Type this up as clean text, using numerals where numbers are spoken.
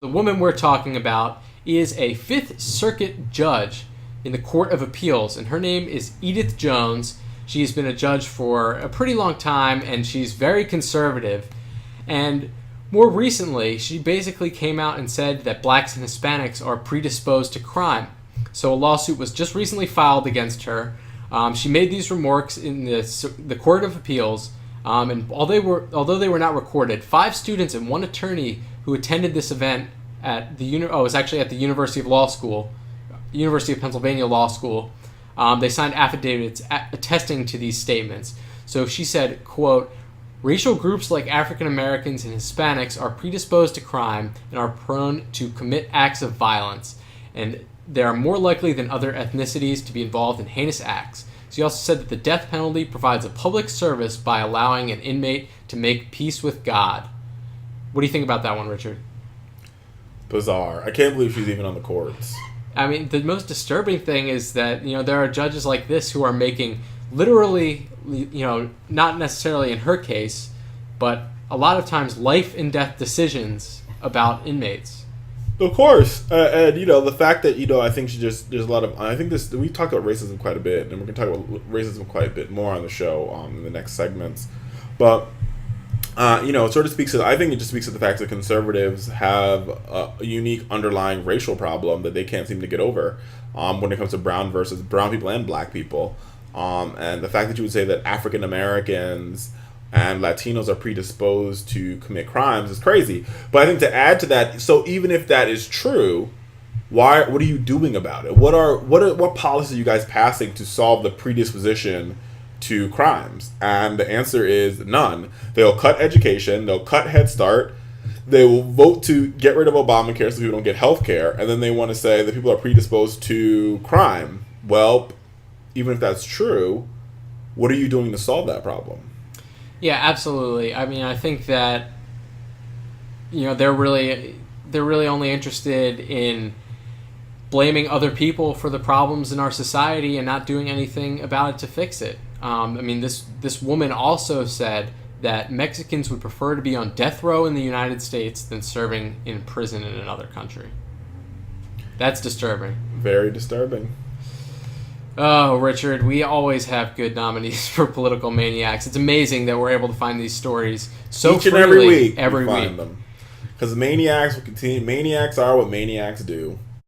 The woman we're talking about is a Fifth Circuit judge in the Court of Appeals, and her name is Edith Jones. She's been a judge for a pretty long time, and she's very conservative. And more recently, she basically came out and said that blacks and Hispanics are predisposed to crime. So a lawsuit was just recently filed against her. She made these remarks in the Court of Appeals, and although they were not recorded, 5 students and 1 attorney who attended this event at it was actually at the University of Pennsylvania Law School. They signed affidavits attesting to these statements. So she said, quote, "Racial groups like African Americans and Hispanics are predisposed to crime and are prone to commit acts of violence, and they are more likely than other ethnicities to be involved in heinous acts." She also said that the death penalty provides a public service by allowing an inmate to make peace with God. What do you think about that one, Richard? Bizarre. I can't believe she's even on the courts. I mean, the most disturbing thing is that, there are judges like this who are making literally, not necessarily in her case, but a lot of times life and death decisions about inmates. Of course. And, the fact that, I think there's a lot of, I think we talked about racism quite a bit, and we're going to talk about racism quite a bit more on the show in the next segments. But, it sort of I think it just speaks to the fact that conservatives have a unique underlying racial problem that they can't seem to get over when it comes to brown people and black people. And the fact that you would say that African Americans and Latinos are predisposed to commit crimes is crazy. But I think to add to that, so even if that is true, what are you doing about it? What policies are you guys passing to solve the predisposition to crimes? And the answer is none. They'll cut education, they'll cut Head Start, they will vote to get rid of Obamacare so people don't get health care, and then they want to say that people are predisposed to crime. Well, even if that's true, what are you doing to solve that problem? Yeah, absolutely. I mean, I think that they're really only interested in blaming other people for the problems in our society and not doing anything about it to fix it. This woman also said that Mexicans would prefer to be on death row in the United States than serving in prison in another country. That's disturbing. Very disturbing. Oh, Richard, we always have good nominees for Political Maniacs. It's amazing that we're able to find these stories so freely every week. Because Maniacs will continue. Maniacs are what maniacs do.